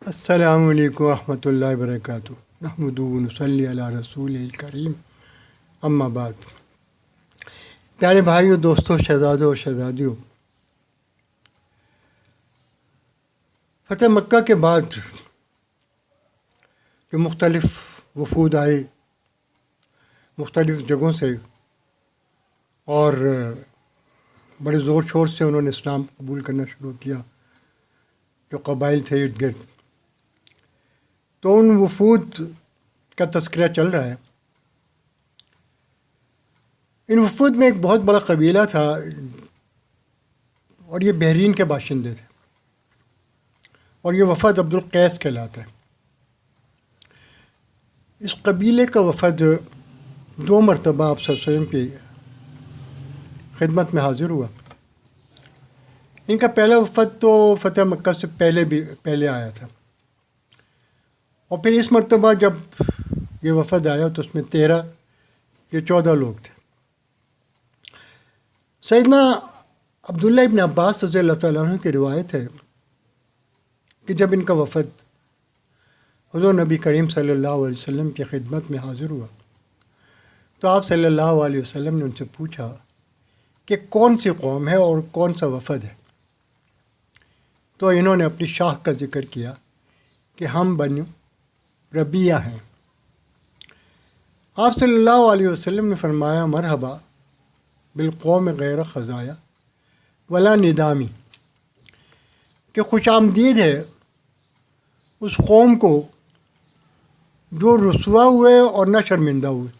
السلام علیکم ورحمۃ اللہ وبرکاتہ۔ نحمدہ و نصلی علی رسول الکریم، اما بعد۔ پیارے بھائیوں، دوستوں، شہزادوں اور شہزادیوں، فتح مکہ کے بعد جو مختلف وفود آئے مختلف جگہوں سے اور بڑے زور شور سے انہوں نے اسلام قبول کرنا شروع کیا، جو قبائل تھے ارد گرد، تو ان وفود کا تذکرہ چل رہا ہے۔ ان وفود میں ایک بہت بڑا قبیلہ تھا اور یہ بحرین کے باشندے تھے، اور یہ وفد عبد القیس کہلاتا ہے۔ اس قبیلے کا وفد 2 مرتبہ آپ صلی اللہ علیہ وسلم کی خدمت میں حاضر ہوا۔ ان کا پہلا وفد تو فتح مکہ سے پہلے آیا تھا، اور پھر اس مرتبہ جب یہ وفد آیا تو اس میں 13 یا 14 لوگ تھے۔ سیدنا عبداللہ ابن عباس رضی اللہ تعالیٰ عنہ کی روایت ہے کہ جب ان کا وفد حضور نبی کریم صلی اللہ علیہ وسلم کی خدمت میں حاضر ہوا تو آپ صلی اللہ علیہ وسلم نے ان سے پوچھا کہ کون سی قوم ہے اور کون سا وفد ہے؟ تو انہوں نے اپنی شاخ کا ذکر کیا کہ ہم بنو ربیہ ہیں۔ آپ صلی اللہ علیہ وسلم نے فرمایا مرحبا بالقوم غیر خزایا ولا ندامی، کہ خوش آمدید ہے اس قوم کو جو رسوا ہوئے اور نہ شرمندہ ہوئے،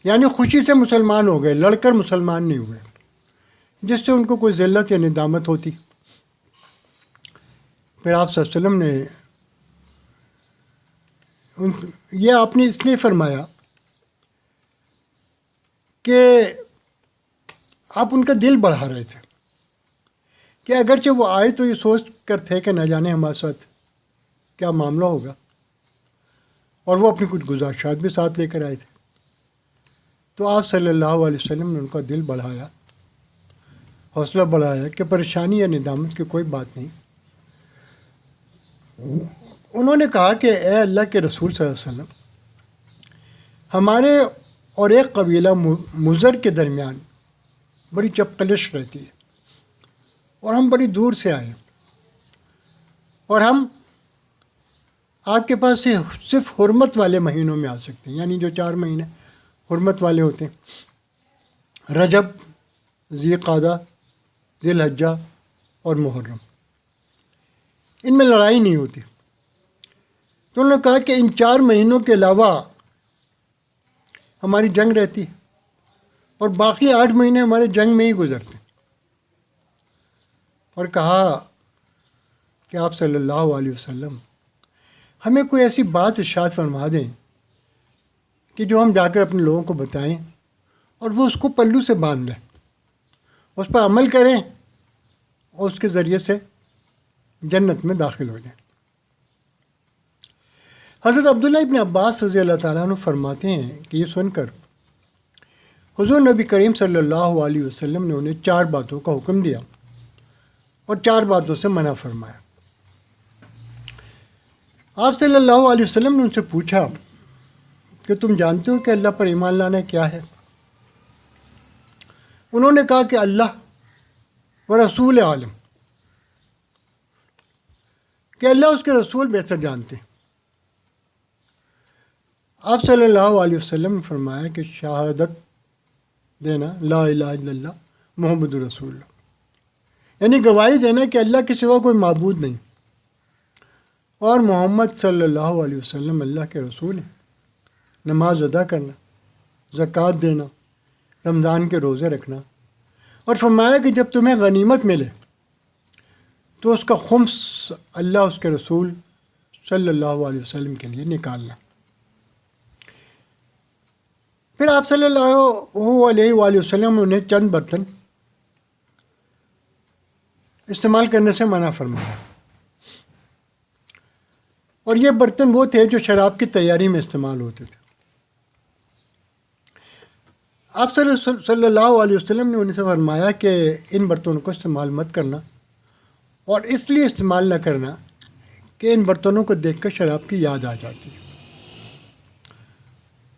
یعنی خوشی سے مسلمان ہو گئے، لڑ کر مسلمان نہیں ہوئے جس سے ان کو کوئی ذلت یا ندامت ہوتی۔ پھر آپ صلی اللہ علیہ وسلم نے یہ آپ نے اس لیے فرمایا کہ آپ ان کا دل بڑھا رہے تھے کہ اگرچہ وہ آئے تو یہ سوچ کر تھے کہ نہ جانے ہمارے ساتھ کیا معاملہ ہوگا، اور وہ اپنی کچھ گزارشات بھی ساتھ لے کر آئے تھے۔ تو آپ صلی اللہ علیہ وسلم نے ان کا دل بڑھایا، حوصلہ بڑھایا کہ پریشانی یا ندامت کی کوئی بات نہیں۔ انہوں نے کہا کہ اے اللہ کے رسول صلی اللہ علیہ وسلم، ہمارے اور ایک قبیلہ مضر کے درمیان بڑی چپقلش رہتی ہے، اور ہم بڑی دور سے آئے، اور ہم آپ کے پاس سے صرف حرمت والے مہینوں میں آ سکتے ہیں، یعنی جو 4 مہینے حرمت والے ہوتے ہیں، رجب، ذی قعدہ، ذی الحجہ اور محرم، ان میں لڑائی نہیں ہوتی۔ تو انہوں نے کہا کہ ان 4 مہینوں کے علاوہ ہماری جنگ رہتی ہے، اور باقی 8 مہینے ہمارے جنگ میں ہی گزرتے ہیں۔ اور کہا کہ آپ صلی اللہ علیہ وسلم ہمیں کوئی ایسی بات ارشاد فرما دیں کہ جو ہم جا کر اپنے لوگوں کو بتائیں اور وہ اس کو پلو سے باندھ دیں، اس پر عمل کریں اور اس کے ذریعے سے جنت میں داخل ہو جائیں۔ حضرت عبداللہ ابن عباس رضی اللہ تعالیٰ عنہ فرماتے ہیں کہ یہ سن کر حضور نبی کریم صلی اللہ علیہ وسلم نے انہیں 4 باتوں کا حکم دیا اور 4 باتوں سے منع فرمایا۔ آپ صلی اللہ علیہ وسلم نے ان سے پوچھا کہ تم جانتے ہو کہ اللہ پر ایمان لانا کیا ہے؟ انہوں نے کہا کہ اللہ و رسول عالم، کہ اللہ اس کے رسول بہتر جانتے ہیں۔ آپ صلی اللہ علیہ وسلم نے فرمایا کہ شہادت دینا لا الہ الا اللہ محمد رسول اللہ، یعنی گواہی دینا کہ اللہ کے سوا کوئی معبود نہیں اور محمد صلی اللہ علیہ وسلم اللہ کے رسول ہیں۔ نماز ادا کرنا، زکوٰۃ دینا، رمضان کے روزے رکھنا، اور فرمایا کہ جب تمہیں غنیمت ملے تو اس کا خمس اللہ اس کے رسول صلی اللہ علیہ وسلم کے لیے نکالنا۔ پھر آپ صلی اللہ علیہ وآلہ وسلم نے انہیں چند برتن استعمال کرنے سے منع فرمایا، اور یہ برتن وہ تھے جو شراب کی تیاری میں استعمال ہوتے تھے۔ آپ صلی اللہ علیہ وسلم نے ان سے فرمایا کہ ان برتنوں کو استعمال مت کرنا، اور اس لیے استعمال نہ کرنا کہ ان برتنوں کو دیکھ کر شراب کی یاد آ جاتی ہے،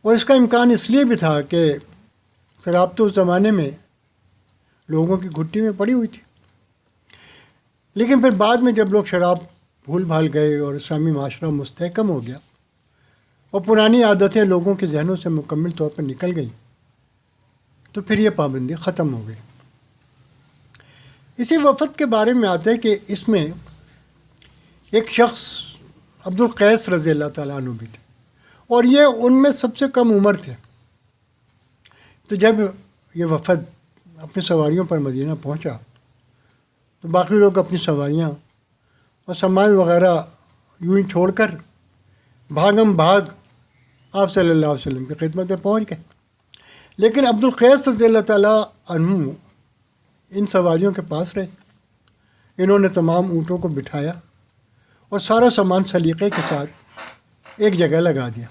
اور اس کا امکان اس لیے بھی تھا کہ شراب تو اس زمانے میں لوگوں کی گھٹی میں پڑی ہوئی تھی، لیکن پھر بعد میں جب لوگ شراب بھول بھال گئے اور اسلامی معاشرہ مستحکم ہو گیا اور پرانی عادتیں لوگوں کے ذہنوں سے مکمل طور پر نکل گئیں، تو پھر یہ پابندی ختم ہو گئی۔ اسی وفد کے بارے میں آتا ہے کہ اس میں ایک شخص عبد القیس رضی اللہ تعالیٰ عنہ بھی تھے، اور یہ ان میں سب سے کم عمر تھے۔ تو جب یہ وفد اپنی سواریوں پر مدینہ پہنچا تو باقی لوگ اپنی سواریاں اور سامان وغیرہ یوں ہی چھوڑ کر بھاگم بھاگ آپ صلی اللہ علیہ وسلم کی خدمت میں پہنچ گئے، لیکن عبد القیس رضی اللہ تعالیٰ عنہ ان سواریوں کے پاس رہے۔ انہوں نے تمام اونٹوں کو بٹھایا اور سارا سامان سلیقے کے ساتھ ایک جگہ لگا دیا،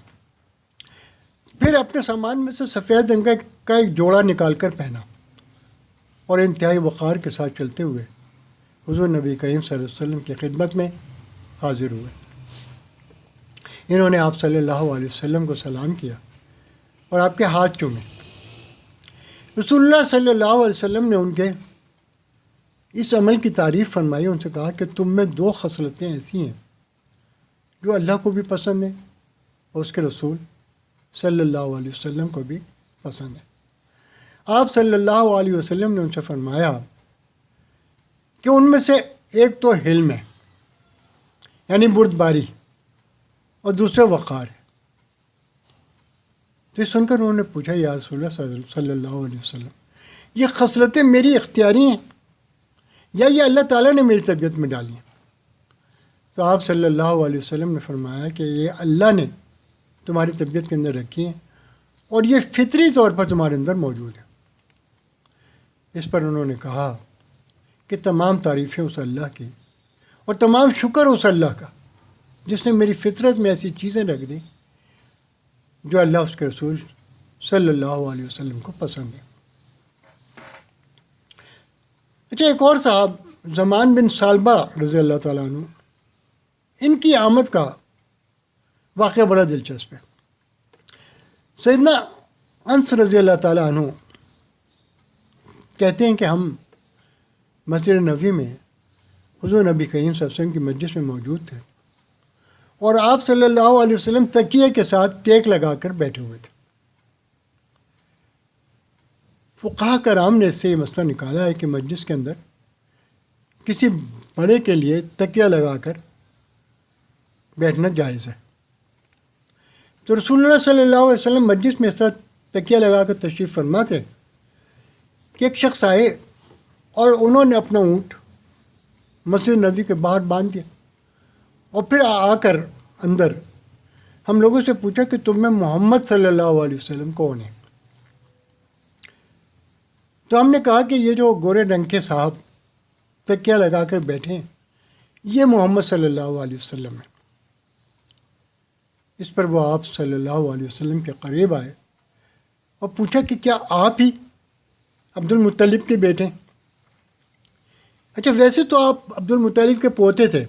پھر اپنے سامان میں سے سفید رنگ کا ایک جوڑا نکال کر پہنا اور انتہائی وقار کے ساتھ چلتے ہوئے حضور نبی کریم صلی اللہ علیہ وسلم کی خدمت میں حاضر ہوئے۔ انہوں نے آپ صلی اللہ علیہ وسلم کو سلام کیا اور آپ کے ہاتھ چومے۔ رسول اللہ صلی اللہ علیہ وسلم نے ان کے اس عمل کی تعریف فرمائی، ان سے کہا کہ تم میں دو خصلتیں ایسی ہیں جو اللہ کو بھی پسند ہیں اور اس کے رسول صلی اللہ علیہ وسلم کو بھی پسند ہے۔ آپ صلی اللہ علیہ وسلم نے ان سے فرمایا کہ ان میں سے ایک تو حلم ہے، یعنی بردباری، اور دوسرے وقار ہے۔ تو یہ سن کر انہوں نے پوچھا، یا رسول اللہ صلی اللہ علیہ وسلم، یہ خصلتیں میری اختیاری ہیں یا یہ اللہ تعالیٰ نے میری طبیعت میں ڈالی ہیں؟ تو آپ صلی اللہ علیہ وسلم نے فرمایا کہ یہ اللہ نے تمہاری طبیعت کے اندر رکھی ہیں اور یہ فطری طور پر تمہارے اندر موجود ہے۔ اس پر انہوں نے کہا کہ تمام تعریفیں اس اللہ کی اور تمام شکر اس اللہ کا جس نے میری فطرت میں ایسی چیزیں رکھ دی جو اللہ اس کے رسول صلی اللہ علیہ وسلم کو پسند ہے۔ اچھا، ایک اور صاحب زمان بن ثعلبہ رضی اللہ تعالیٰ عنہ، ان کی آمد کا واقعہ بڑا دلچسپ ہے۔ سیدنا انس رضی اللہ تعالیٰ عنہ کہتے ہیں کہ ہم مسجد نبوی میں حضور نبی کریم صلی اللہ علیہ وسلم کی مجلس میں موجود تھے اور آپ صلی اللہ علیہ وسلم تکیے کے ساتھ ٹیک لگا کر بیٹھے ہوئے تھے۔ فقہاء کرام نے اس سے یہ مسئلہ نکالا ہے کہ مجلس کے اندر کسی بڑے کے لیے تکیہ لگا کر بیٹھنا جائز ہے۔ تو رسول اللہ صلی اللہ علیہ وسلم مجلس میں اس طرح تکیہ لگا کر تشریف فرما تھے کہ ایک شخص آئے اور انہوں نے اپنا اونٹ مسجد نبوی کے باہر باندھ دیا اور پھر آ کر اندر ہم لوگوں سے پوچھا کہ تم میں محمد صلی اللہ علیہ وسلم کون ہے؟ تو ہم نے کہا کہ یہ جو گورے رنگ کے صاحب تکیہ لگا کر بیٹھے ہیں یہ محمد صلی اللہ علیہ وسلم ہے۔ اس پر وہ آپ صلی اللہ علیہ وسلم کے قریب آئے اور پوچھا کہ کیا آپ ہی عبد المطلب کے بیٹے ہیں؟ اچھا، ویسے تو آپ عبد المطلب کے پوتے تھے،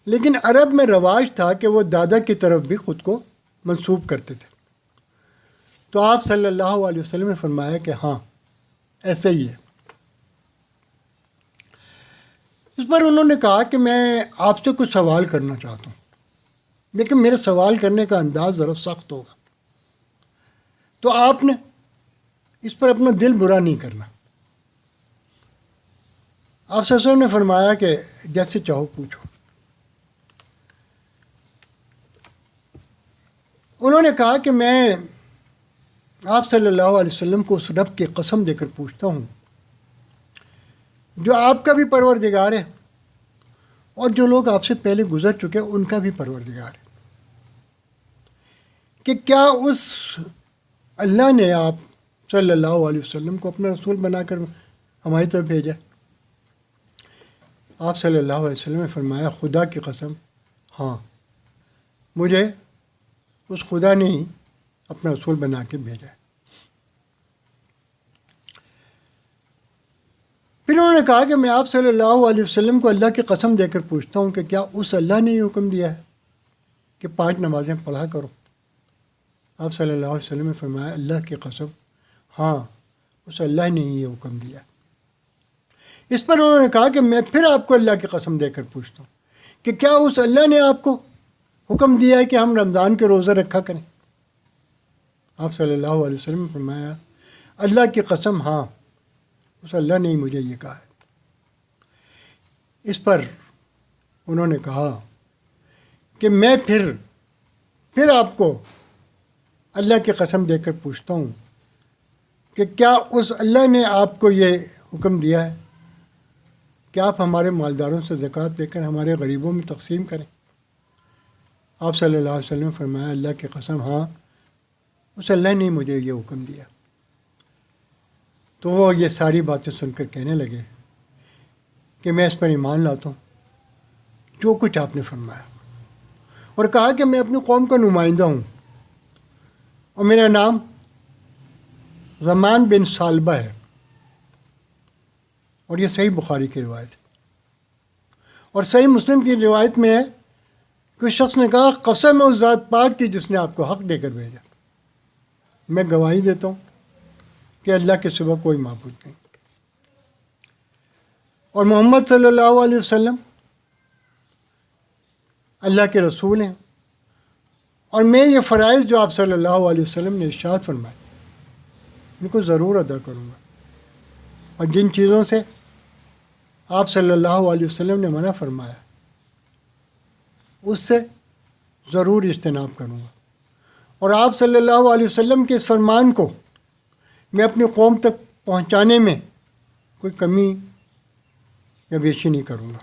لیکن عرب میں رواج تھا کہ وہ دادا کی طرف بھی خود کو منسوب کرتے تھے۔ تو آپ صلی اللہ علیہ وسلم نے فرمایا کہ ہاں ایسا ہی ہے۔ اس پر انہوں نے کہا کہ میں آپ سے کچھ سوال کرنا چاہتا ہوں، لیکن میرے سوال کرنے کا انداز ذرا سخت ہوگا، تو آپ نے اس پر اپنا دل برا نہیں کرنا۔ آپ صلی اللہ علیہ وسلم نے فرمایا کہ جیسے چاہو پوچھو۔ انہوں نے کہا کہ میں آپ صلی اللہ علیہ وسلم کو اس رب کی قسم دے کر پوچھتا ہوں جو آپ کا بھی پروردگار ہے اور جو لوگ آپ سے پہلے گزر چکے ان کا بھی پروردگار ہے، کہ کیا اس اللہ نے آپ صلی اللہ علیہ وسلم کو اپنا رسول بنا کر ہماری طرف بھیجا؟ آپ صلی اللہ علیہ وسلم نے فرمایا خدا کی قسم ہاں، مجھے اس خدا نے ہی اپنا رسول بنا کے بھیجا ہے۔ پھر انہوں نے کہا کہ میں آپ صلی اللہ علیہ وسلم کو اللہ کی قسم دے کر پوچھتا ہوں کہ کیا اس اللہ نے یہ حکم دیا ہے کہ 5 نمازیں پڑھا کرو؟ آپ صلی اللہ علیہ وسلم نے فرمایا اللہ کی قسم ہاں اس اللہ نے یہ حکم دیا۔ اس پر انہوں نے کہا کہ میں پھر آپ کو اللہ کی قسم دے کر پوچھتا ہوں کہ کیا اس اللہ نے آپ کو حکم دیا ہے کہ ہم رمضان کے روزے رکھا کریں؟ آپ صلی اللہ علیہ وسلم نے فرمایا اللہ کی قسم ہاں اس اللہ نے ہی مجھے یہ کہا ہے۔ اس پر انہوں نے کہا کہ میں پھر آپ کو اللہ کی قسم دے کر پوچھتا ہوں کہ کیا اس اللہ نے آپ کو یہ حکم دیا ہے کہ آپ ہمارے مالداروں سے زکوٰۃ لے کر ہمارے غریبوں میں تقسیم کریں؟ آپ صلی اللہ علیہ وسلم نے فرمایا اللہ کی قسم ہاں اس اللہ نے مجھے یہ حکم دیا۔ تو وہ یہ ساری باتیں سن کر کہنے لگے کہ میں اس پر ایمان لاتا ہوں جو کچھ آپ نے فرمایا، اور کہا کہ میں اپنی قوم کا نمائندہ ہوں اور میرا نام زمان بن ثعلبہ ہے، اور یہ صحیح بخاری کی روایت ہے۔ اور صحیح مسلم کی روایت میں ہے کہ اس شخص نے کہا قسم ہے اس ذات پاک کی جس نے آپ کو حق دے کر بھیجا، میں گواہی دیتا ہوں کہ اللہ کے سوا کوئی معبود نہیں، اور محمد صلی اللہ علیہ وسلم اللہ کے رسول ہیں، اور میں یہ فرائض جو آپ صلی اللہ علیہ وسلم نے ارشاد فرمائے ان کو ضرور ادا کروں گا، اور جن چیزوں سے آپ صلی اللہ علیہ وسلم نے منع فرمایا اس سے ضرور اجتناب کروں گا، اور آپ صلی اللہ علیہ وسلم کے اس فرمان کو میں اپنی قوم تک پہنچانے میں کوئی کمی یا بیشی نہیں کروں گا۔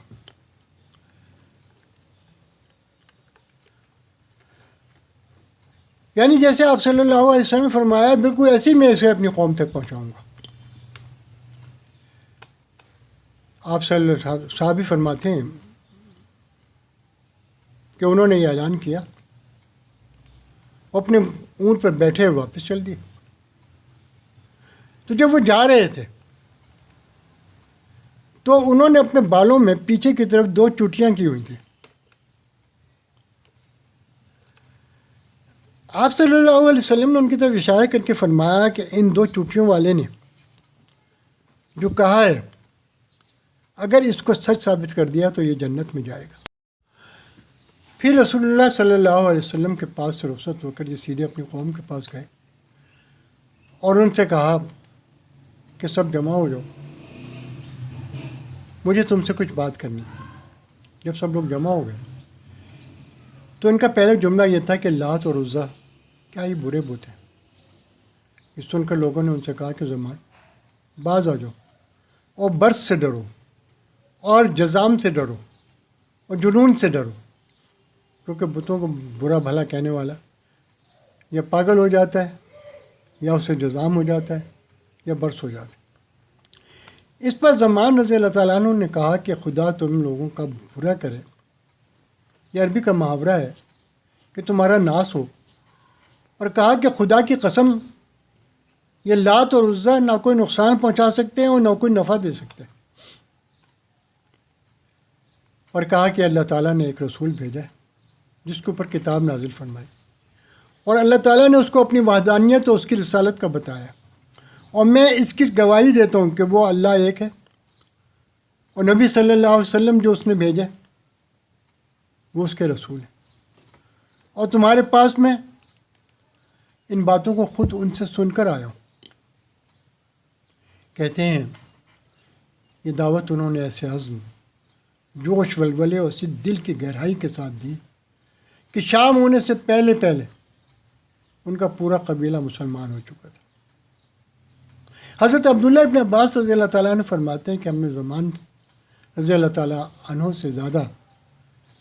یعنی جیسے آپ صلی اللہ علیہ وسلم نے فرمایا بالکل ایسے ہی میں اسے اپنی قوم تک پہنچاؤں گا۔ آپ صلی اللہ علیہ وسلم صحابی فرماتے ہیں کہ انہوں نے یہ اعلان کیا، اپنے اونٹ پر بیٹھے ہوئے واپس چل دیے۔ تو جب وہ جا رہے تھے تو انہوں نے اپنے بالوں میں پیچھے کی طرف 2 چوٹیاں کی ہوئی تھیں۔ آپ صلی اللہ علیہ وسلم نے ان کی طرف اشارہ کر کے فرمایا کہ ان 2 چوٹیوں والے نے جو کہا ہے اگر اس کو سچ ثابت کر دیا تو یہ جنت میں جائے گا۔ پھر رسول اللہ صلی اللہ علیہ وسلم کے پاس سے رخصت ہو کر یہ سیدھے اپنی قوم کے پاس گئے اور ان سے کہا کہ سب جمع ہو جاؤ، مجھے تم سے کچھ بات کرنی ہے۔ جب سب لوگ جمع ہو گئے تو ان کا پہلا جملہ یہ تھا کہ لات اور عزیٰ کیا یہ برے بت ہیں۔ یہ سن کر لوگوں نے ان سے کہا کہ زمان باز آ جاؤ اور برس سے ڈرو اور جزام سے ڈرو اور جنون سے ڈرو، کیونکہ بتوں کو برا بھلا کہنے والا یا پاگل ہو جاتا ہے یا اسے جزام ہو جاتا ہے یا برس ہو جاتا ہے۔ اس پر زمان رضی اللہ تعالیٰ عنہ نے کہا کہ خدا تم لوگوں کا برا کرے، یہ عربی کا محاورہ ہے کہ تمہارا ناس ہو، اور کہا کہ خدا کی قسم یہ لات اور عزیٰ نہ کوئی نقصان پہنچا سکتے ہیں اور نہ کوئی نفع دے سکتے ہیں، اور کہا کہ اللہ تعالیٰ نے ایک رسول بھیجا ہے جس کے اوپر کتاب نازل فرمائی، اور اللہ تعالیٰ نے اس کو اپنی وحدانیت اور اس کی رسالت کا بتایا، اور میں اس کی گواہی دیتا ہوں کہ وہ اللہ ایک ہے، اور نبی صلی اللہ علیہ وسلم جو اس نے بھیجا وہ اس کے رسول ہیں، اور تمہارے پاس میں ان باتوں کو خود ان سے سن کر آیا ہوں۔ کہتے ہیں یہ دعوت انہوں نے ایسے عزم، جوش، ولولے اور اسی دل کی گہرائی کے ساتھ دی کہ شام ہونے سے پہلے ان کا پورا قبیلہ مسلمان ہو چکا تھا۔ حضرت عبداللہ ابن عباس رضی اللہ تعالیٰ عنہ فرماتے ہیں کہ ہم نے زمان رضی اللہ تعالیٰ عنہ سے زیادہ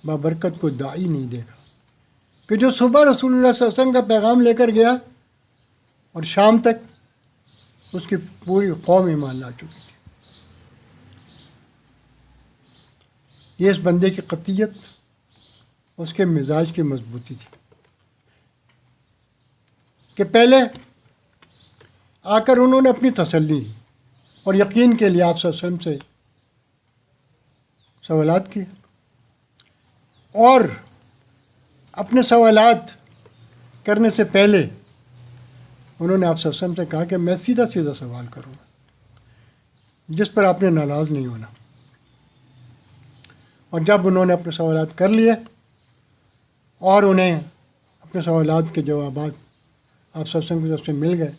بابرکت کو داعی نہیں دیکھا کہ جو صبح رسول اللہ صلی اللہ علیہ وسلم کا پیغام لے کر گیا اور شام تک اس کی پوری قوم ایمان لا چکی تھی۔ یہ اس بندے کی قطعیت، اس کے مزاج کی مضبوطی تھی کہ پہلے آ کر انہوں نے اپنی تسلی دی اور یقین کے لیے آپ صلی اللہ علیہ وسلم سے سوالات کیے، اور اپنے سوالات کرنے سے پہلے انہوں نے آپ صلی اللہ علیہ وسلم سے کہا کہ میں سیدھا سیدھا سوال کروں گا جس پر آپ نے ناراض نہیں ہونا. اور جب انہوں نے اپنے سوالات کر لیے اور انہیں اپنے سوالات کے جوابات آپ صلی اللہ علیہ وسلم کی طرف سے مل گئے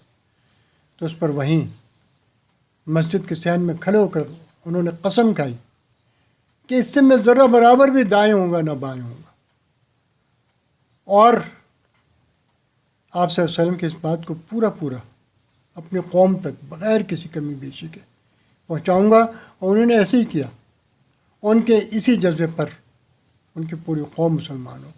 تو اس پر وہیں مسجد کے صحن میں کھڑے ہو کر انہوں نے قسم کھائی کہ اس سے میں ذرہ برابر بھی دائیں ہوں گا نہ بائیں ہوں گا، اور آپ صلی اللہ علیہ وسلم کی اس بات کو پورا اپنی قوم تک بغیر کسی کمی بیشی کے پہنچاؤں گا. اور انہوں نے ایسے ہی کیا. ان کے اسی جذبے پر ان کی پوری قوم مسلمان ہو.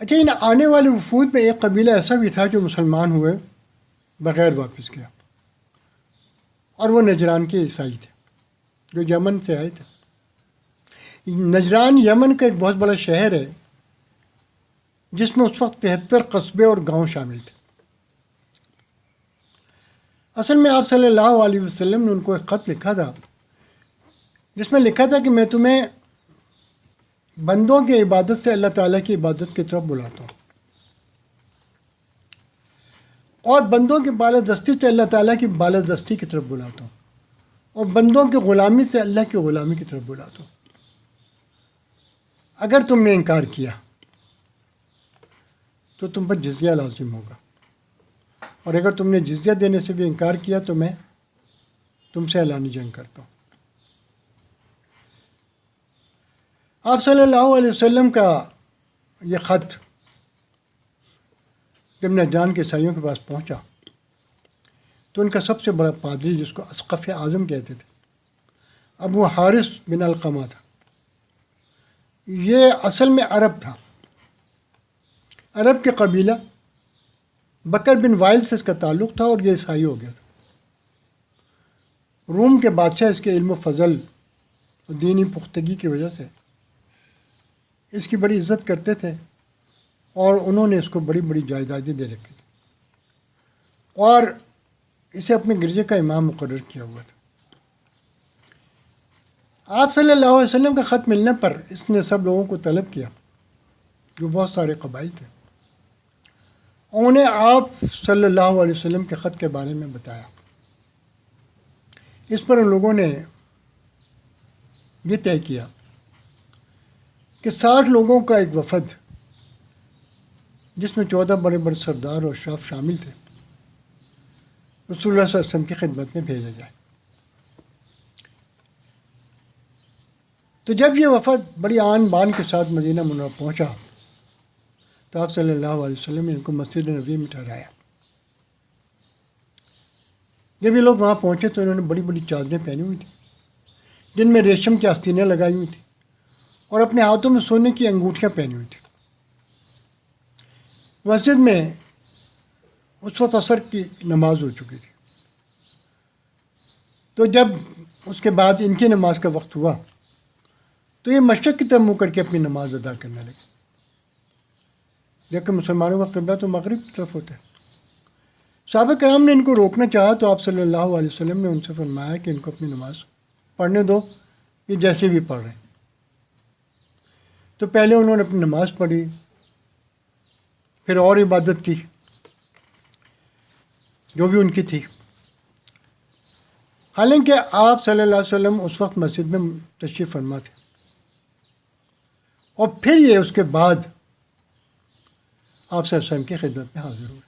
اچھا، ان آنے والے وفود میں ایک قبیلہ ایسا بھی تھا جو مسلمان ہوئے بغیر واپس گیا، اور وہ نجران کے عیسائی تھے جو یمن سے آئے تھے. نجران یمن کا ایک بہت بڑا شہر ہے جس میں اس وقت 73 قصبے اور گاؤں شامل تھے. اصل میں آپ صلی اللہ علیہ وسلم نے ان کو ایک خط لکھا تھا جس میں لکھا تھا کہ میں تمہیں بندوں کی عبادت سے اللہ تعالیٰ کی عبادت کی طرف بلاتا ہوں، اور بندوں کی بالادستی سے اللہ تعالیٰ کی بالادستی کی طرف بلاتا ہوں، اور بندوں کی غلامی سے اللہ کی غلامی کی طرف بلاتا ہوں. اگر تم نے انکار کیا تو تم پر جزیہ لازم ہوگا، اور اگر تم نے جزیہ دینے سے بھی انکار کیا تو میں تم سے اعلانی جنگ کرتا ہوں. آپ صلی اللہ علیہ وسلم کا یہ خط جب نجران کے عیسائیوں کے پاس پہنچا تو ان کا سب سے بڑا پادری، جس کو اسقف اعظم کہتے تھے، ابو حارث بن علقمہ تھا. یہ اصل میں عرب تھا، عرب کے قبیلہ بکر بن وائل سے اس کا تعلق تھا، اور یہ عیسائی ہو گیا تھا. روم کے بادشاہ اس کے علم و فضل اور دینی پختگی کی وجہ سے اس کی بڑی عزت کرتے تھے، اور انہوں نے اس کو بڑی بڑی جائیدادیں دے رکھی تھی، اور اسے اپنے گرجے کا امام مقرر کیا ہوا تھا. آپ صلی اللہ علیہ وسلم کا خط ملنے پر اس نے سب لوگوں کو طلب کیا جو بہت سارے قبائل تھے، اور انہیں آپ صلی اللہ علیہ وسلم کے خط کے بارے میں بتایا. اس پر ان لوگوں نے یہ طے کیا کہ 60 لوگوں کا ایک وفد، جس میں 14 بڑے بڑے سردار اور اشراف شامل تھے، رسول اللہ صلی اللہ علیہ وسلم کی خدمت میں بھیجا جائے. تو جب یہ وفد بڑی آن بان کے ساتھ مدینہ منورہ پہنچا تو آپ صلی اللہ علیہ وسلم نے ان کو مسجد نبوی میں ٹھہرایا. جب یہ لوگ وہاں پہنچے تو انہوں نے بڑی بڑی چادریں پہنی ہوئی تھیں جن میں ریشم کی آستینیں لگائی ہوئی تھیں، اور اپنے ہاتھوں میں سونے کی انگوٹھیاں پہنی ہوئی تھیں. مسجد میں اس وقت عصر کی نماز ہو چکی تھی. تو جب اس کے بعد ان کی نماز کا وقت ہوا تو یہ مشرق کی طرف منہ کر کے اپنی نماز ادا کرنے لگے، لیکن مسلمانوں کا قبلہ تو مغرب کی طرف ہوتا ہے. صحابہ کرام نے ان کو روکنا چاہا تو آپ صلی اللہ علیہ وسلم نے ان سے فرمایا کہ ان کو اپنی نماز پڑھنے دو، یہ جیسے بھی پڑھ رہے ہیں. تو پہلے انہوں نے اپنی نماز پڑھی، پھر اور عبادت کی جو بھی ان کی تھی. حالانکہ آپ صلی اللہ علیہ وسلم اس وقت مسجد میں تشریف فرما تھے، اور پھر یہ اس کے بعد آپ صلی اللہ علیہ وسلم کی خدمت میں حاضر ہوئے.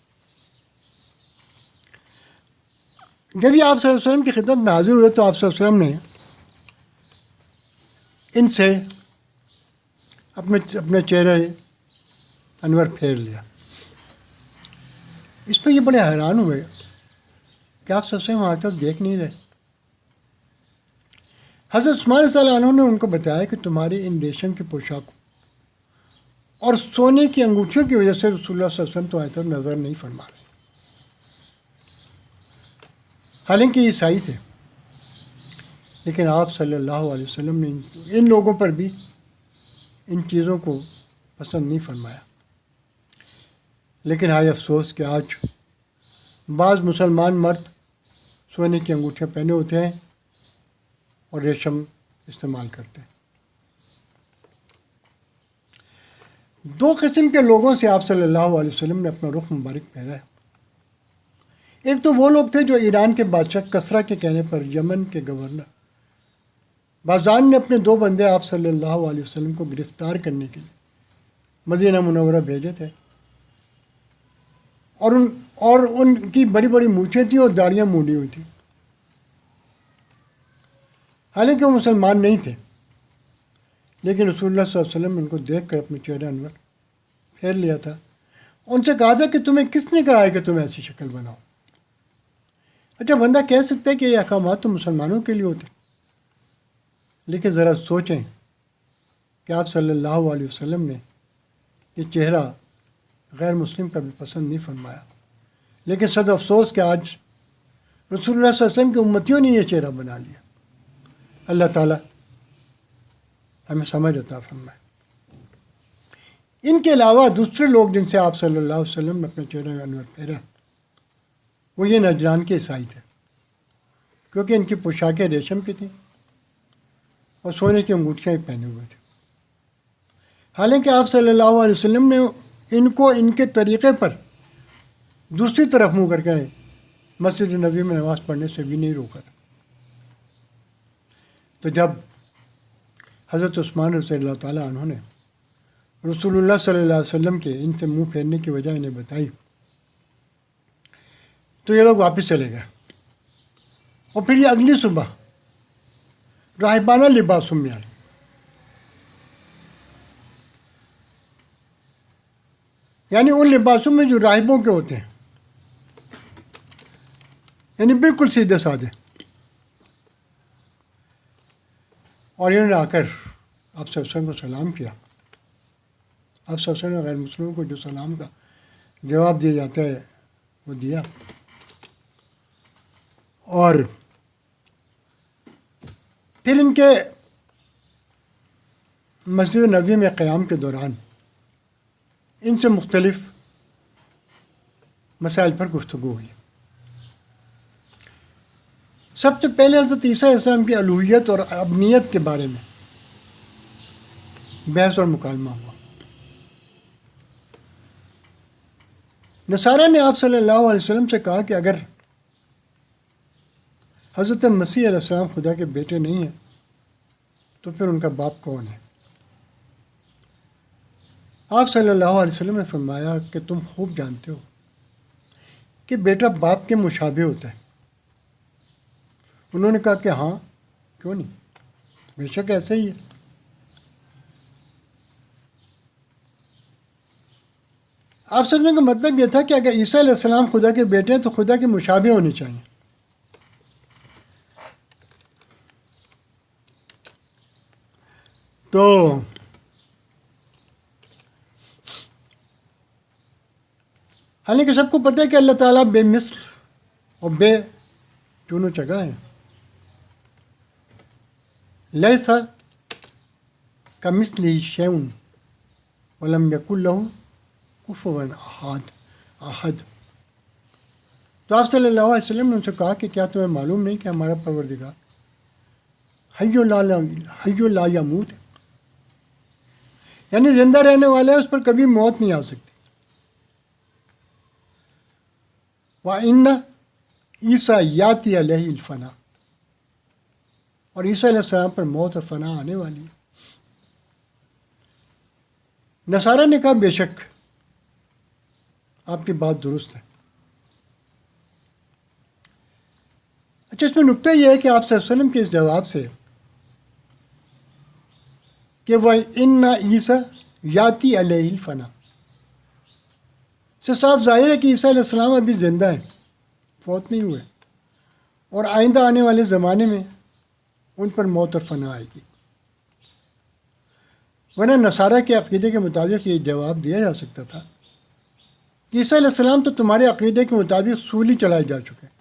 جب یہ آپ صلی اللہ علیہ وسلم کی خدمت میں حاضر ہوئے تو آپ صلی اللہ علیہ وسلم نے ان سے اپنے چہرے انور پھیر لیا. اس پہ یہ بڑے حیران ہوئے کہ آپ صلی اللہ علیہ وسلم ہماری طرف دیکھ نہیں رہے. حضرت عثمان رضی اللہ عنہ نے ان کو بتایا کہ تمہاری ان ریشم کی پوشاکوں اور سونے کی انگوٹھیوں کی وجہ سے رسول اللہ صلی اللہ علیہ وسلم تمہاری طرف نظر نہیں فرما رہے. حالانکہ عیسائی تھے، لیکن آپ صلی اللہ علیہ وسلم نے ان لوگوں پر بھی ان چیزوں کو پسند نہیں فرمایا. لیکن ہائے افسوس کہ آج بعض مسلمان مرد سونے کی انگوٹھیاں پہنے ہوتے ہیں اور ریشم استعمال کرتے ہیں۔ دو قسم کے لوگوں سے آپ صلی اللہ علیہ وسلم نے اپنا رخ مبارک پھیرا ہے۔ ایک تو وہ لوگ تھے جو ایران کے بادشاہ کسریٰ کے کہنے پر یمن کے گورنر بازان نے اپنے 2 بندے آپ صلی اللہ علیہ وسلم کو گرفتار کرنے کے لیے مدینہ منورہ بھیجے تھے، اور ان کی بڑی بڑی مونچھیں تھیں اور داڑیاں مونڈی ہوئی تھیں، حالانکہ وہ مسلمان نہیں تھے، لیکن رسول اللہ صلی اللہ علیہ وسلم نے ان کو دیکھ کر اپنے چہرہ انور پھیر لیا تھا۔ ان سے کہا تھا کہ تمہیں کس نے کہا ہے کہ تم ایسی شکل بناؤ؟ اچھا، بندہ کہہ سکتا ہے کہ یہ احکامات تو مسلمانوں کے لیے ہوتے، لیکن ذرا سوچیں کہ آپ صلی اللہ علیہ وسلم نے یہ چہرہ غیر مسلم کا بھی پسند نہیں فرمایا، لیکن صد افسوس کہ آج رسول اللہ صلی اللہ علیہ وسلم کی امتیوں نے یہ چہرہ بنا لیا۔ اللہ تعالیٰ ہمیں سمجھ عطا فرمائے۔ ان کے علاوہ دوسرے لوگ جن سے آپ صلی اللہ علیہ وسلم نے اپنا چہرہ انور پھیرا، وہ یہ نجران کے عیسائی تھے، کیونکہ ان کی پوشاکیں ریشم کی تھیں اور سونے کی انگوٹھیاں پہنے ہوئے تھے۔ حالانکہ آپ صلی اللہ علیہ وسلم نے ان کو ان کے طریقے پر دوسری طرف منہ کر کے مسجد نبی میں نماز پڑھنے سے بھی نہیں روکا تھا۔ تو جب حضرت عثمان رضی اللہ تعالیٰ عنہ نے رسول اللہ صلی اللہ علیہ وسلم کے ان سے منہ پھیرنے کی وجہ انہیں بتائی، تو یہ لوگ واپس چلے گئے، اور پھر یہ اگلی صبح راہبانہ لباسوں میں آئے۔ یعنی ان لباسوں میں جو راہبوں کے ہوتے ہیں، یعنی بالکل سیدھے سادے، اور انہوں نے آ کر آپ صلی اللہ علیہ وسلم کو سلام کیا۔ آپ صلی اللہ علیہ وسلم نے غیر مسلموں کو جو سلام کا جواب دیا جاتا ہے وہ دیا، اور پھر ان کے مسجد نبوی میں قیام کے دوران ان سے مختلف مسائل پر گفتگو ہوئی۔ سب سے پہلے حضرت عیسیٰ علیہ السلام کی الوہیت اور ابنیت کے بارے میں بحث اور مکالمہ ہوا۔ نصارہ نے آپ صلی اللہ علیہ وسلم سے کہا کہ اگر حضرت مسیح علیہ السلام خدا کے بیٹے نہیں ہیں تو پھر ان کا باپ کون ہے؟ آپ صلی اللہ علیہ وسلم نے فرمایا کہ تم خوب جانتے ہو کہ بیٹا باپ کے مشابہ ہوتا ہے۔ انہوں نے کہا کہ ہاں، کیوں نہیں، بے شک ایسے ہی ہے۔ آپ سمجھنے کا مطلب یہ تھا کہ اگر عیسیٰ علیہ السلام خدا کے بیٹے ہیں تو خدا کے مشابہ ہونے چاہیے۔ تو حالانکہ سب کو پتہ ہے کہ اللہ تعالیٰ بے مثل اور بے چون و چگا ہے۔ لیسا کمثلہ شیء ولم یکن لہ کفوا احد۔ تو آپ صلی اللہ علیہ وسلم نے ان سے کہا کہ کیا تمہیں معلوم نہیں کہ ہمارا پروردگار حی لا یموت، یعنی زندہ رہنے والا ہے، اس پر کبھی موت نہیں آ سکتی۔ وَإِنَّ عیسیٰ یاتی علیہ الفنا، اور عیسیٰ علیہ السلام پر موت اور فنا آنے والی ہے۔ نصارہ نے کہا بے شک آپ کی بات درست ہے۔ اچھا، اس میں نکتہ یہ ہے کہ آپ صلی اللہ علیہ وسلم کے اس جواب سے کہ وَإِنَّ عیسیٰ یاتی علیہ الفنا سے صاف ظاہر ہے کہ عیسیٰ علیہ السلام ابھی زندہ ہیں، فوت نہیں ہوئے، اور آئندہ آنے والے زمانے میں ان پر موت اور فنا آئے گی۔ ورنہ نصارہ کے عقیدے کے مطابق یہ جواب دیا جا سکتا تھا کہ عیسیٰ علیہ السلام تو تمہارے عقیدے کے مطابق سولی چلائے جا چکے ہیں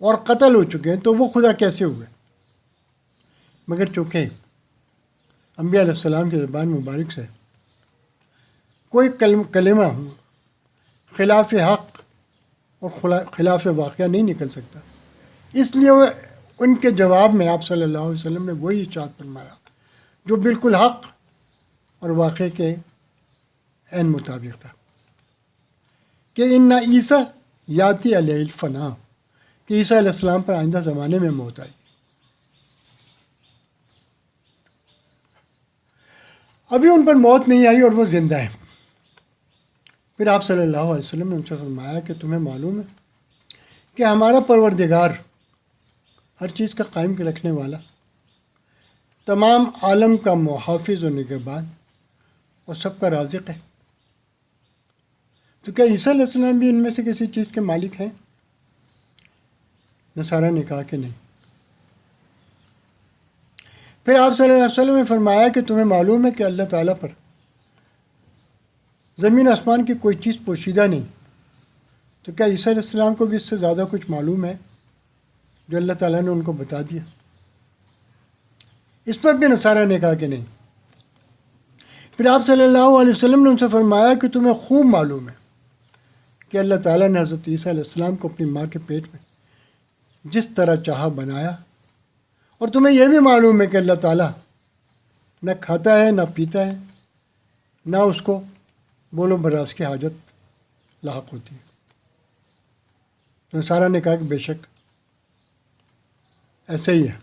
اور قتل ہو چکے ہیں، تو وہ خدا کیسے ہوئے؟ مگر چونکہ انبیاء علیہ السلام کی زبان مبارک سے کوئی کلمہ خلاف حق اور خلاف واقعہ نہیں نکل سکتا. اس لیے وہ ان کے جواب میں آپ صلی اللہ علیہ وسلم نے وہی ارشاد فرمایا جو بالکل حق اور واقعے کے عین مطابق تھا کہ ان عیسیٰ یاتی علیہ الفنا، کہ عیسیٰ علیہ السلام پر آئندہ زمانے میں موت آئی. ابھی ان پر موت نہیں آئی اور وہ زندہ ہیں. پھر آپ صلی اللہ علیہ وسلم نے ان سے فرمایا کہ تمہیں معلوم ہے کہ ہمارا پروردگار ہر چیز کا قائم رکھنے والا، تمام عالم کا محافظ و نگہبان اور سب کا رازق ہے. تو کیا عیسیٰ علیہ السلام بھی ان میں سے کسی چیز کے مالک ہیں؟ نصارہ نے کہا کہ نہیں. پھر آپ صلی اللہ علیہ وسلم نے فرمایا کہ تمہیں معلوم ہے کہ اللہ تعالیٰ پر زمین آسمان کی کوئی چیز پوشیدہ نہیں. تو کیا عیسیٰ علیہ السلام کو بھی اس سے زیادہ کچھ معلوم ہے جو اللہ تعالیٰ نے ان کو بتا دیا؟ اس پر بھی نصارہ نے کہا کہ نہیں. پھر آپ صلی اللہ علیہ وسلم نے ان سے فرمایا کہ تمہیں خوب معلوم ہے کہ اللہ تعالیٰ نے حضرت عیسیٰ علیہ السلام کو اپنی ماں کے پیٹ میں جس طرح چاہا بنایا، اور تمہیں یہ بھی معلوم ہے کہ اللہ تعالیٰ نہ کھاتا ہے نہ پیتا ہے، نہ اس کو بول و براز کی حاجت لاحق ہوتی ہے. تو نصارہ نے کہا کہ بے شک ایسے ہی ہے.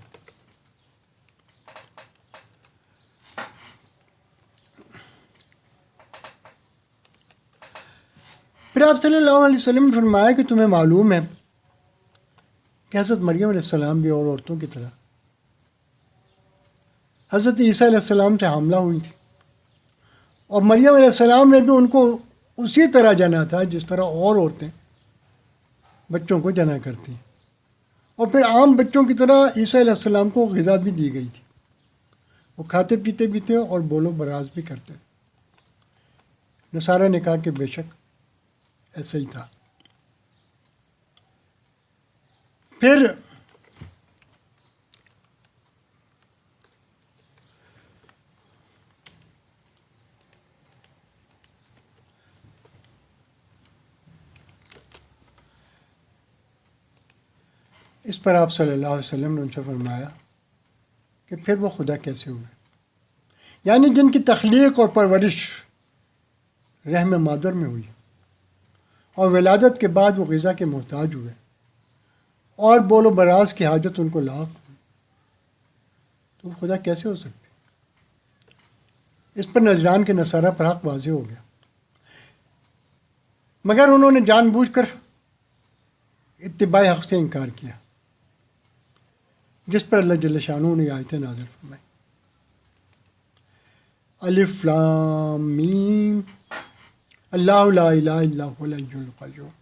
پھر آپ صلی اللہ علیہ وسلم نے فرمایا کہ تمہیں معلوم ہے کہ حضرت مریم علیہ السلام بھی اور عورتوں کی طرح حضرت عیسیٰ علیہ السلام سے حاملہ ہوئی تھی، اور مریم علیہ السلام نے بھی ان کو اسی طرح جنا تھا جس طرح اور عورتیں بچوں کو جنا کرتی ہیں. اور پھر عام بچوں کی طرح عیسیٰ علیہ السلام کو غذا بھی دی گئی تھی. وہ کھاتے پیتے بھی تھے اور بول و براز بھی کرتے تھے. نصارہ نے کہا کہ بے شک ایسا ہی تھا. پھر اس پر آپ صلی اللہ علیہ وسلم نے ان سے فرمایا کہ پھر وہ خدا کیسے ہوئے، یعنی جن کی تخلیق اور پرورش رحم مادر میں ہوئی اور ولادت کے بعد وہ غذا کے محتاج ہوئے اور بول و براز کی حاجت ان کو لاحق ہوئی، تو وہ خدا کیسے ہو سکتے؟ اس پر نجران کے نصارہ پر حق واضح ہو گیا، مگر انہوں نے جان بوجھ کر اتباع حق سے انکار کیا، جس پر اللہ جل شانہ نے آیتیں نازل فرمائی. الف لام میم اللہ لا الہ الا هو الحی القیوم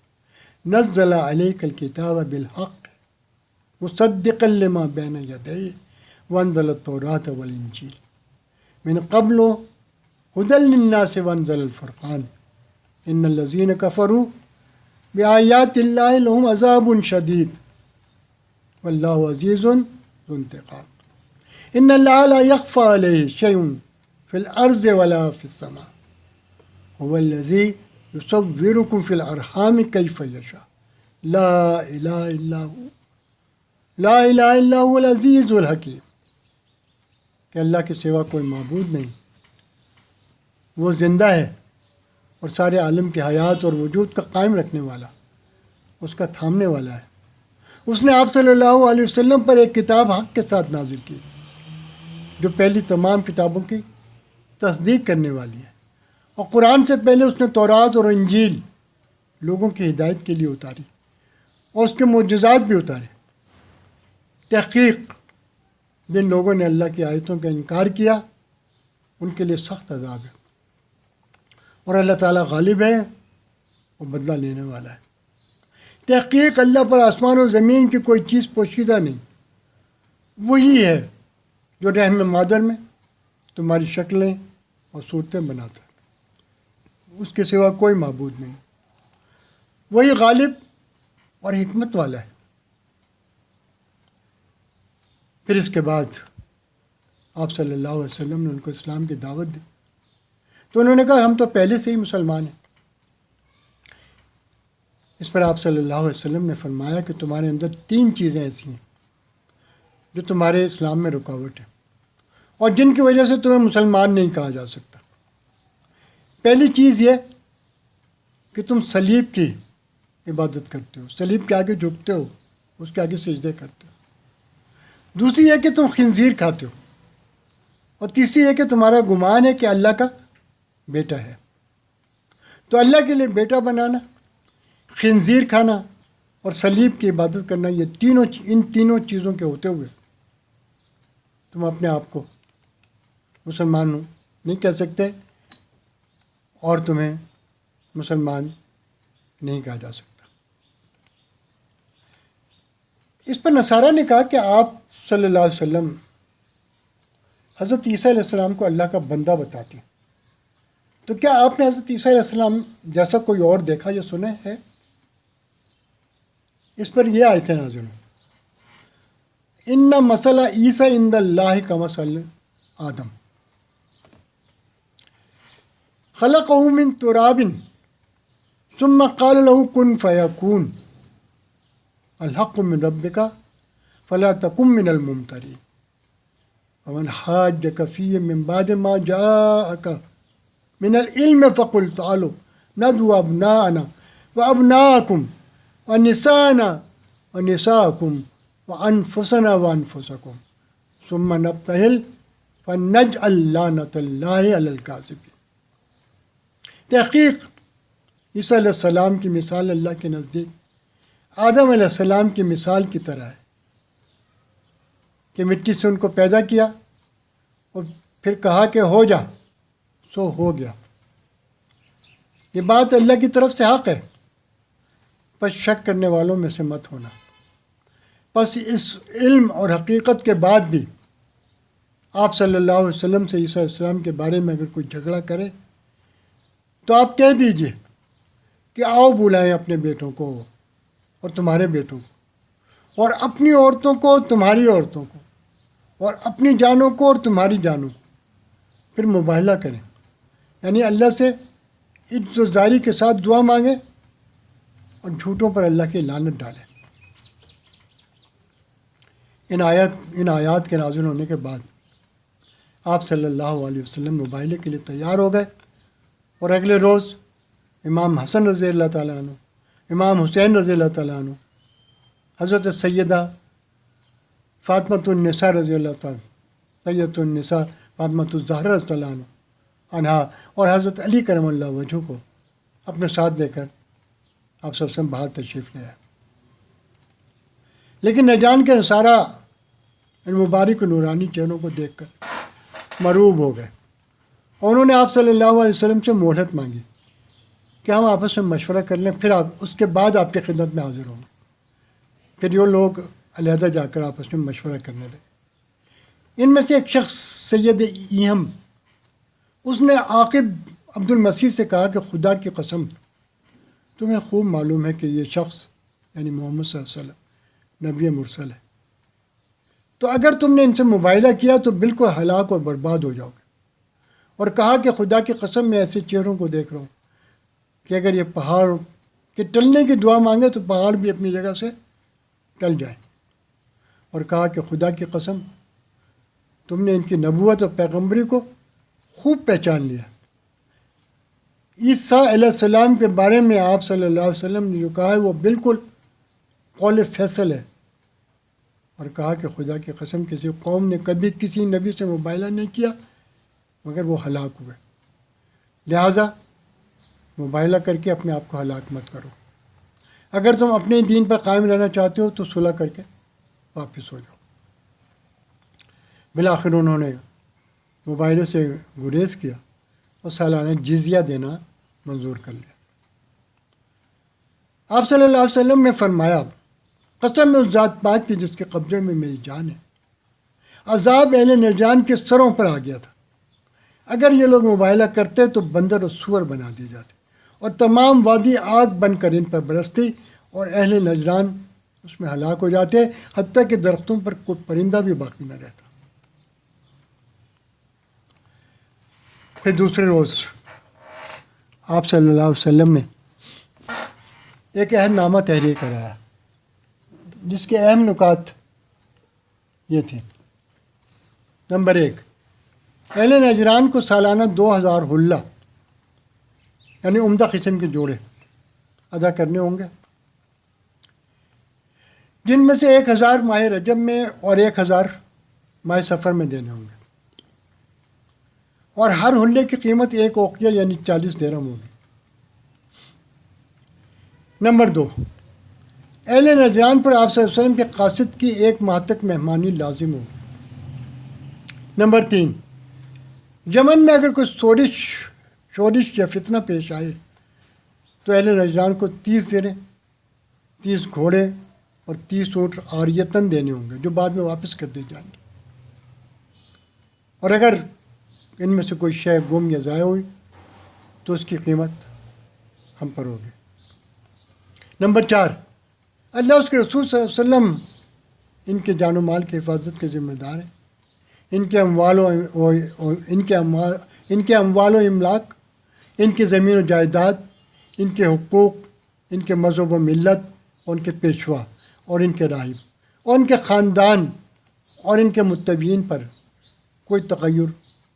نزل علیک الکتاب بالحق مصدقا لما بین یدیہ وانزل التوراۃ والانجیل من قبل ھدی للناس وانزل الفرقان ان الذین کفروا بآیات اللہ لهم عذاب شدید واللہ عزیز ذو انتقام ان اللہ لا یخفی علیہ شیء فی الارض ولا فی السماء هو الذی یصورکم فی الارحام کیف یشاء لا الہ الا هو العزیز الحکیم. کہ اللہ کے سوا کوئی معبود نہیں، وہ زندہ ہے اور سارے عالم کی حیات اور وجود کا قائم رکھنے والا، اس کا تھامنے والا ہے. اس نے آپ صلی اللہ علیہ وسلم پر ایک کتاب حق کے ساتھ نازل کی جو پہلی تمام کتابوں کی تصدیق کرنے والی ہے، اور قرآن سے پہلے اس نے تورات اور انجیل لوگوں کی ہدایت کے لیے اتاری اور اس کے معجزات بھی اتارے. تحقیق جن لوگوں نے اللہ کی آیتوں کا انکار کیا ان کے لیے سخت عذاب ہے، اور اللہ تعالیٰ غالب ہے، وہ بدلہ لینے والا ہے. تحقیق اللہ پر آسمان و زمین کی کوئی چیز پوشیدہ نہیں، وہی ہے جو رحم مادر میں تمہاری شکلیں اور صورتیں بناتا ہے، اس کے سوا کوئی معبود نہیں. وہی غالب اور حکمت والا ہے. پھر اس کے بعد آپ صلی اللہ علیہ وسلم نے ان کو اسلام کی دعوت دی، تو انہوں نے کہا ہم تو پہلے سے ہی مسلمان ہیں. اس پر آپ صلی اللہ علیہ وسلم نے فرمایا کہ تمہارے اندر 3 چیزیں ایسی ہیں جو تمہارے اسلام میں رکاوٹ ہے اور جن کی وجہ سے تمہیں مسلمان نہیں کہا جا سکتا۔ پہلی چیز یہ کہ تم صلیب کی عبادت کرتے ہو، صلیب کے آگے جھکتے ہو، اس کے آگے سجدے کرتے ہو۔ دوسری یہ کہ تم خنزیر کھاتے ہو، اور تیسری یہ کہ تمہارا گمان ہے کہ اللہ کا بیٹا ہے۔ تو اللہ کے لیے بیٹا بنانا، خنزیر کھانا اور صلیب کی عبادت کرنا، ان تینوں چیزوں کے ہوتے ہوئے تم اپنے آپ کو مسلمان نہیں کہہ سکتے اور تمہیں مسلمان نہیں کہا جا سکتا۔ اس پر نصارہ نے کہا کہ آپ صلی اللہ علیہ وسلم حضرت عیسیٰ علیہ السلام کو اللہ کا بندہ بتاتے ہیں، تو کیا آپ نے حضرت عیسیٰ علیہ السلام جیسا کوئی اور دیکھا یا سنا ہے؟ اس پر یہ آیتیں نازل ہیں، ان مثل عیسیٰ عند اللہ کمثل آدم خلقہ من تراب ثم قال له کن فیکون الحق من ربک فلا تکن من الممترین ومن حاجک فیہ من بعد ما جاءک من العلم فقل تعالوا ندعو ابناءنا وابناءکم ونساءنا ونساءکم وانفسنا وانفسکم ثم نبتہل فنجعل لعنۃ اللہ علی الکاذبین۔ تحقیق عیسیٰ علیہ السلام کی مثال اللہ کے نزدیک آدم علیہ السلام کی مثال کی طرح ہے کہ مٹی سے ان کو پیدا کیا اور پھر کہا کہ ہو جا، سو ہو گیا۔ یہ بات اللہ کی طرف سے حق ہے، بس شک کرنے والوں میں سے مت ہونا۔ بس اس علم اور حقیقت کے بعد بھی آپ صلی اللہ علیہ وسلم سے عیسیٰ علیہ السلام کے بارے میں اگر کوئی جھگڑا کرے تو آپ کہہ دیجئے کہ آؤ بلائیں اپنے بیٹوں کو اور تمہارے بیٹوں کو، اور اپنی عورتوں کو تمہاری عورتوں کو، اور اپنی جانوں کو اور تمہاری جانوں کو، پھر مباہلہ کریں، یعنی اللہ سے عجز و زاری کے ساتھ دعا مانگیں اور جھوٹوں پر اللہ کی لعنت ڈالیں۔ ان آیات کے نازل ہونے کے بعد آپ صلی اللہ علیہ وسلم مباہلے کے لیے تیار ہو گئے، اور اگلے روز امام حسن رضی اللہ تعالیٰ عنہ، امام حسین رضی اللہ تعالیٰ عنہ، حضرت سیدہ فاطمۃ النساء رضی اللہ تعالیٰ، سیدۃ النساء فاطمۃ الزہرا رضی اللہ عنہا اور حضرت علی کرم اللہ وجہہ کو اپنے ساتھ دے کر آپ سب سے باہر تشریف لے آئے۔ لیکن نجران کے نصارہ ان مبارک نورانی چہروں کو دیکھ کر مرعوب ہو گئے، اور انہوں نے آپ صلی اللہ علیہ وسلم سے مہلت مانگی کہ ہم آپس میں مشورہ کر لیں، پھر آپ اس کے بعد آپ کی خدمت میں حاضر ہوں گے۔ پھر یہ لوگ علیحدہ جا کر آپس میں مشورہ کرنے لگے۔ ان میں سے ایک شخص سید ایہم، اس نے عاقب عبد المسیح سے کہا کہ خدا کی قسم تمہیں خوب معلوم ہے کہ یہ شخص یعنی محمد صلی اللہ علیہ وسلم نبی مرسل ہے، تو اگر تم نے ان سے مباہلہ کیا تو بالکل ہلاک اور برباد ہو جاؤ گے۔ اور کہا کہ خدا کی قسم میں ایسے چہروں کو دیکھ رہا ہوں کہ اگر یہ پہاڑ کے ٹلنے کی دعا مانگے تو پہاڑ بھی اپنی جگہ سے ٹل جائیں۔ اور کہا کہ خدا کی قسم تم نے ان کی نبوت اور پیغمبری کو خوب پہچان لیا۔ عیسیٰ علیہ السلام کے بارے میں آپ صلی اللہ علیہ وسلم نے جو کہا ہے وہ بالکل قول فیصل ہے۔ اور کہا کہ خدا کی قسم کسی قوم نے کبھی کسی نبی سے مباہلہ نہیں کیا مگر وہ ہلاک ہوئے، لہٰذا مباہلہ کر کے اپنے آپ کو ہلاک مت کرو۔ اگر تم اپنے دین پر قائم رہنا چاہتے ہو تو صلح کر کے واپس ہو جاؤ۔ بالآخر انہوں نے مباہلے سے گریز کیا اور سالانہ جزیہ دینا منظور کر لیا۔ آپ صلی اللہ علیہ وسلم نے فرمایا، قسم اس ذات پاک کی جس کے قبضے میں میری جان ہے، عذاب اہل نجران کے سروں پر آ گیا تھا۔ اگر یہ لوگ مباہلہ کرتے تو بندر اور سور بنا دیے جاتے، اور تمام وادی آگ بن کر ان پر برستی، اور اہل نجران اس میں ہلاک ہو جاتے، حتیٰ کہ درختوں پر کوئی پرندہ بھی باقی نہ رہتا۔ پھر دوسرے روز آپ صلی اللہ علیہ وسلم نے ایک عہد نامہ تحریر کرایا جس کے اہم نکات یہ تھے۔ نمبر 1، اہل نجران کو سالانہ 2000 حلہ یعنی عمدہ قسم کے جوڑے ادا کرنے ہوں گے، جن میں سے 1000 ماہ رجب میں اور 1000 ماہ سفر میں دینے ہوں گے، اور ہر حلے کی قیمت 1 اوقیہ یعنی 40 درہم ہوگی۔ نمبر 2، اہل نجران پر آپ صلی اللہ علیہ وسلم کے قاصد کی 1 ماہ تک مہمانی لازم ہوگی۔ نمبر 3، یمن میں اگر کوئی شورش یا فتنہ پیش آئے تو اہل نجران کو 30 زریں، 30 گھوڑے اور 30 اونٹ عاریتاً دینے ہوں گے جو بعد میں واپس کر دی جائیں گے، اور اگر ان میں سے کوئی شے گم یا ضائع ہوئی تو اس کی قیمت ہم پر ہوگی۔ نمبر 4، اللہ اس کے رسول صلی اللہ علیہ وسلم ان کے جان و مال کی حفاظت کے ذمہ دار ہیں۔ ان کے اموال و املاک، ان کی زمین و جائیداد، ان کے حقوق، ان کے مذہب و ملت اور ان کے پیشوا اور ان کے راہب اور ان کے خاندان اور ان کے متبعین پر کوئی تغیر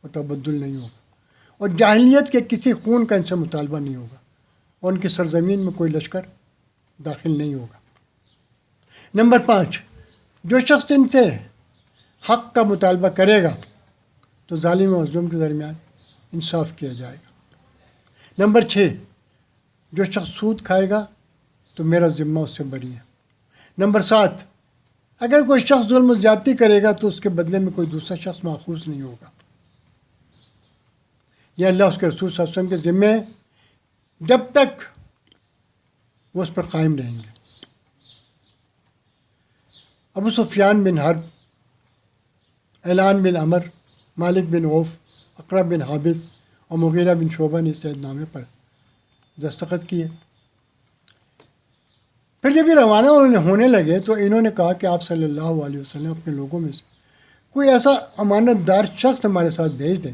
و تبدل نہیں ہوگا، اور جاہلیت کے کسی خون کا ان سے مطالبہ نہیں ہوگا، اور ان کی سرزمین میں کوئی لشکر داخل نہیں ہوگا۔ نمبر 5، جو شخص ان سے حق کا مطالبہ کرے گا تو ظالم و مظلوم کے درمیان انصاف کیا جائے گا۔ نمبر 6، جو شخص سود کھائے گا تو میرا ذمہ اس سے بری ہے۔ نمبر 7، اگر کوئی شخص ظلم و زیادتی کرے گا تو اس کے بدلے میں کوئی دوسرا شخص ماخوذ نہیں ہوگا۔ یہ اللہ اس کے رسول صلی اللہ علیہ وسلم کے ذمے ہے جب تک وہ اس پر قائم رہیں گے۔ ابو سفیان بن حرب، اعلان بن عمر، مالک بن عوف، اقرا بن حابس اور مغیرہ بن شعبہ نے اس عہد نامے پر دستخط کیے۔ پھر جب یہ روانہ ہونے لگے تو انہوں نے کہا کہ آپ صلی اللہ علیہ وسلم اپنے لوگوں میں سے کوئی ایسا امانت دار شخص ہمارے ساتھ بھیج دیں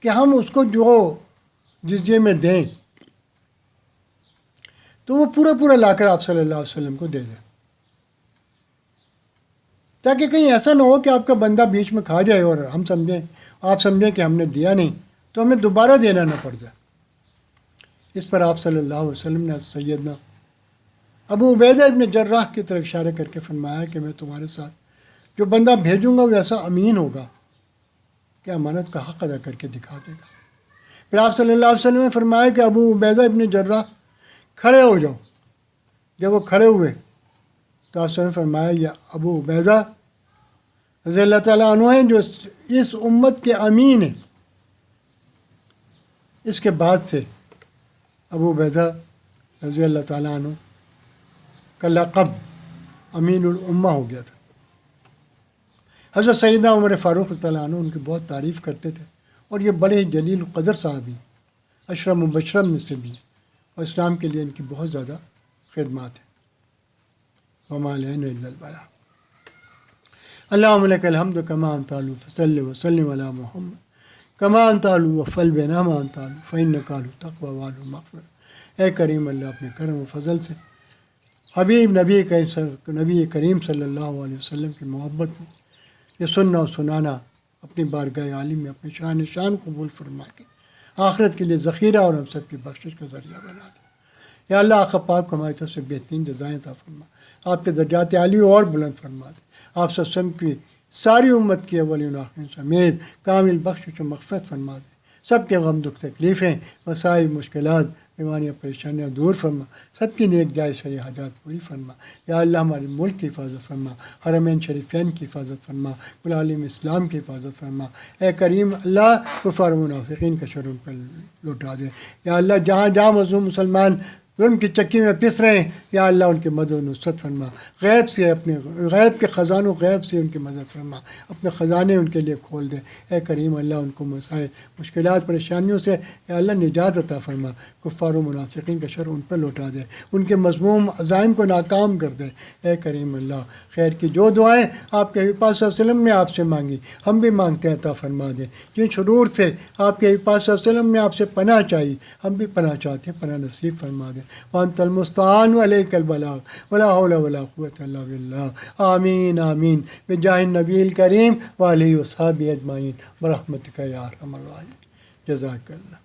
کہ ہم اس کو جو جزیے میں دیں تو وہ پورا لا کر آپ صلی اللہ علیہ وسلم کو دے دیں، تاکہ کہیں ایسا نہ ہو کہ آپ کا بندہ بیچ میں کھا جائے اور آپ سمجھیں کہ ہم نے دیا نہیں تو ہمیں دوبارہ دینا نہ پڑ جائے۔ اس پر آپ صلی اللہ علیہ وسلم نے سیدنا ابو عبیدہ ابن جراح کی طرف اشارہ کر کے فرمایا کہ میں تمہارے ساتھ جو بندہ بھیجوں گا وہ ایسا امین ہوگا کہ امانت کا حق ادا کر کے دکھا دے گا۔ پھر آپ صلی اللہ علیہ وسلم نے فرمایا کہ ابو عبیدہ ابن جراح کھڑے ہو جاؤ۔ جب وہ کھڑے ہوئے تو آپ صلی اللہ علیہ وسلم نے فرمایا یہ ابو عبیدہ رضی اللہ تعالیٰ عنہ ہیں جو اس امت کے امین ہیں۔ اس کے بعد سے ابو عبیدہ رضی اللہ تعالیٰ عنہ کا لقب امین الامہ ہو گیا تھا۔ حضرت سیدنا عمر فاروق رضی اللہ عنہ ان کی بہت تعریف کرتے تھے، اور یہ بڑے جلیل قدر صحابی ہیں، عشرہ مبشرہ میں سے بھی، اور اسلام کے لیے ان کی بہت زیادہ خدمات ہیں۔ وما علینا الا البلاغ۔ اللہم لک الحمد کما انت اہل فصلی وسلم علی محمد کما انت اہل وفضل بنا ما انت اہل فانک اہل التقوی واہل المغفرۃ۔ اے کریم اللہ اپنے کرم و فضل سے حبیب نبی کریم صلی اللہ علیہ وسلم کی محبت میں یہ سننا و سنانا اپنی بارگاہ عالی میں اپنے شان قبول فرما کے آخرت کے لیے ذخیرہ اور ہم سب کی بخشش کا ذریعہ بنا دے۔ یا اللہ آقا پاک کو ہماری طرف سے بہترین جزائیں عطا فرما، آپ کے درجات عالی اور بلند فرما دے، آپ صلی اللہ علیہ وسلم کی ساری امت کی اولین و آخرین سمیت کامل بخشش و مغفرت فرما دے، سب کے غم دکھ تکلیفیں مسائل مشکلات بیماریاں پریشانیاں دور فرما، سب کی نیک جائز شرعی حاجات پوری فرما۔ یا اللہ ہمارے ملک کی حفاظت فرما، حرمین شریفین کی حفاظت فرما، کل عالم اسلام کی حفاظت فرما۔ اے کریم اللہ کفار و منافقین کا شر ان پر لوٹا دے۔ یا اللہ جہاں جہاں مظلوم مسلمان ظلم کی چکی میں پس رہے ہیں، یا اللہ ان کی مدد و نصرت فرما، غیب سے اپنے غیب کے خزانوں غیب سے ان کی مدد فرما، اپنے خزانے ان کے لیے کھول دے۔ اے کریم اللہ ان کو مسائل مشکلات پریشانیوں سے یا اللہ نجات عطا فرما، کفار و منافقین کا شر ان پر لوٹا دے، ان کے مذموم عزائم کو ناکام کر دے۔ اے کریم اللہ خیر کی جو دعائیں آپ کے حبیب پاک صلی اللہ علیہ وسلم نے آپ سے مانگی ہم بھی مانگتے ہیں عطا فرما دے، جن شرور سے آپ کے حبیب پاک صلی اللہ علیہ وسلم نے آپ سے پناہ چاہی ہم بھی پناہ چاہتے ہیں، پناہ نصیب فرما دے۔ وانت المستعان وعلیک البلاغ ولا حول ولا قوۃ الا باللہ. آمین آمین بجاہ النبی الکریم وآلہ وصحبہ اجمعین برحمتک یا ارحم الراحمین. جزاک اللہ.